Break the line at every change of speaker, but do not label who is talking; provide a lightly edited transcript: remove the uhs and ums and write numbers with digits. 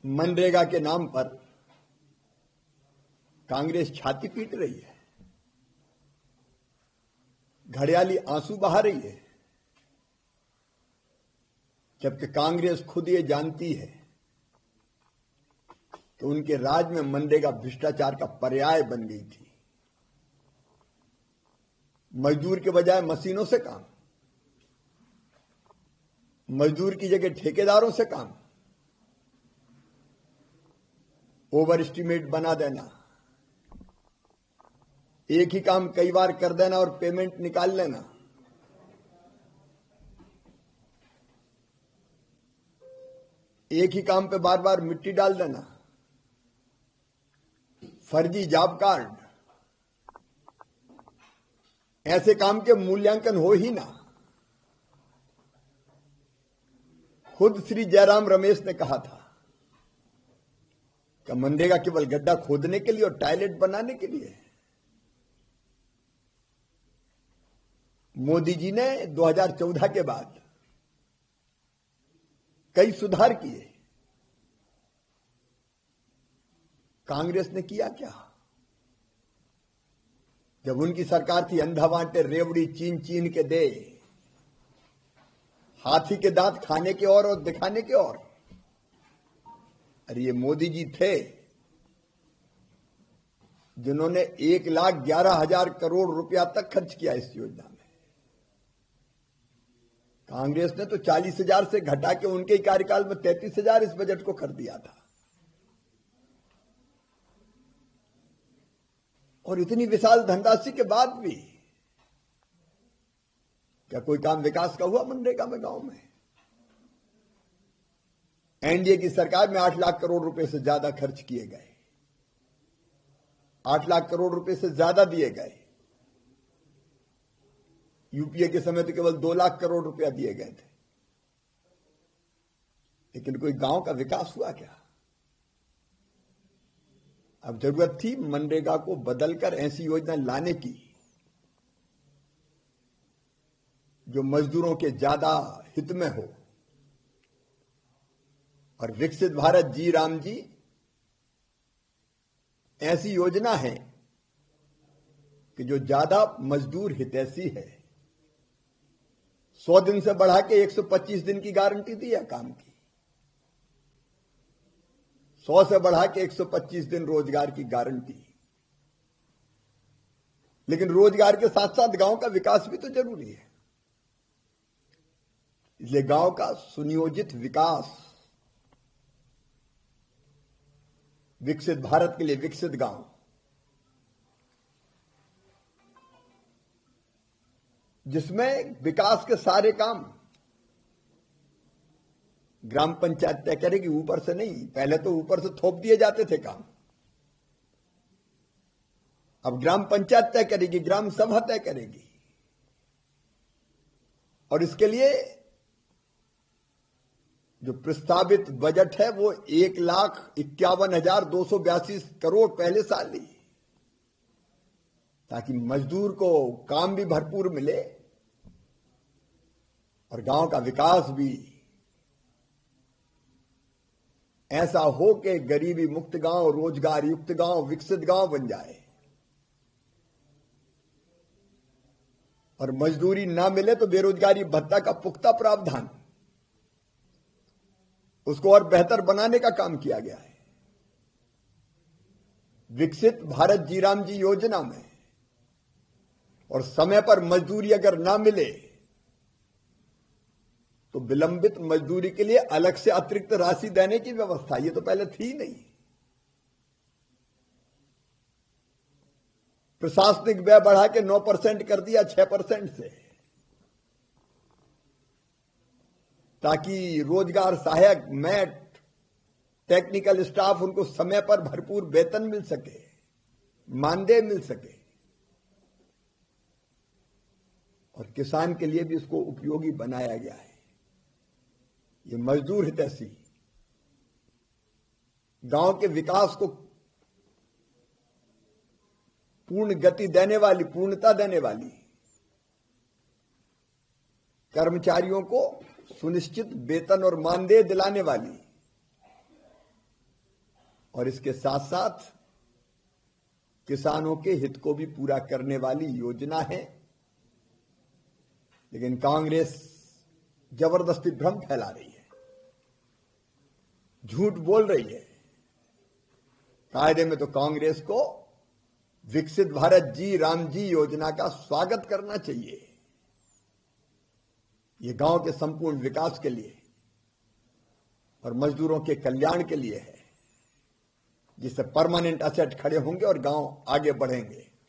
मनरेगा के नाम पर कांग्रेस छाती पीट रही है, घड़ियाली आंसू बहा रही है, जबकि कांग्रेस खुद ये जानती है कि उनके राज में मनरेगा भ्रष्टाचार का पर्याय बन गई थी। मजदूर के बजाय मशीनों से काम, मजदूर की जगह ठेकेदारों से काम, ओवर एस्टिमेट बना देना, एक ही काम कई बार कर देना और पेमेंट निकाल लेना, एक ही काम पे बार बार मिट्टी डाल देना, फर्जी जॉब कार्ड, ऐसे काम के मूल्यांकन हो ही ना। खुद श्री जयराम रमेश ने कहा था कि मनरेगा केवल गड्ढा खोदने के लिए और टॉयलेट बनाने के लिए। मोदी जी ने 2014 के बाद कई सुधार किए, कांग्रेस ने किया क्या? जब उनकी सरकार थी अंधा बांटे रेवड़ी चीन चीन के दे, हाथी के दांत खाने के और दिखाने के और। अरे ये मोदी जी थे जिन्होंने 1,11,000 करोड़ रुपया तक खर्च किया इस योजना में। कांग्रेस ने तो 40,000 से घटा के उनके ही कार्यकाल में 33,000 इस बजट को कर दिया था। और इतनी विशाल धनराशि के बाद भी क्या कोई काम विकास का हुआ मनरेगा में? गांव में एनडीए की सरकार में 8 लाख करोड़ रुपए से ज्यादा खर्च किए गए, 8 लाख करोड़ रुपए से ज्यादा दिए गए। यूपीए के समय तो केवल 2 लाख करोड़ रुपया दिए गए थे, लेकिन कोई गांव का विकास हुआ क्या? अब जरूरत थी मनरेगा को बदलकर ऐसी योजना लाने की जो मजदूरों के ज्यादा हित में हो। और विकसित भारत जी राम जी ऐसी योजना है कि जो ज्यादा मजदूर हितैषी है। 100 दिन से बढ़ा के 125 दिन की गारंटी दी है काम की, 100 से बढ़ा के 125 दिन रोजगार की गारंटी। लेकिन रोजगार के साथ साथ गांव का विकास भी तो जरूरी है, इसलिए गांव का सुनियोजित विकास, विकसित भारत के लिए विकसित गांव, जिसमें विकास के सारे काम ग्राम पंचायत तय करेगी, ऊपर से नहीं। पहले तो ऊपर से थोप दिए जाते थे काम, अब ग्राम पंचायत तय करेगी, ग्राम सभा तय करेगी। और इसके लिए जो प्रस्तावित बजट है वो 1,51,282 करोड़ पहले साल ही, ताकि मजदूर को काम भी भरपूर मिले और गांव का विकास भी ऐसा हो कि गरीबी मुक्त गांव, रोजगार युक्त गांव, विकसित गांव बन जाए। और मजदूरी ना मिले तो बेरोजगारी भत्ता का पुख्ता प्रावधान, उसको और बेहतर बनाने का काम किया गया है। विकसित भारत जी राम जी योजना में और समय पर मजदूरी अगर ना मिले तो विलंबित मजदूरी के लिए अलग से अतिरिक्त राशि देने की व्यवस्था, ये तो पहले थी नहीं। प्रशासनिक व्यय बढ़ा के 9% कर दिया 6% से, ताकि रोजगार सहायक, मैट, टेक्निकल स्टाफ, उनको समय पर भरपूर वेतन मिल सके, मानदेय मिल सके। और किसान के लिए भी इसको उपयोगी बनाया गया है। ये मजदूर हितैषी, गांव के विकास को पूर्ण गति देने वाली, पूर्णता देने वाली, कर्मचारियों को सुनिश्चित वेतन और मानदेय दिलाने वाली और इसके साथ साथ किसानों के हित को भी पूरा करने वाली योजना है। लेकिन कांग्रेस जबरदस्ती भ्रम फैला रही है, झूठ बोल रही है। कायदे में तो कांग्रेस को विकसित भारत जी राम जी योजना का स्वागत करना चाहिए। ये गांव के संपूर्ण विकास के लिए और मजदूरों के कल्याण के लिए है, जिससे परमानेंट असेट खड़े होंगे और गांव आगे बढ़ेंगे।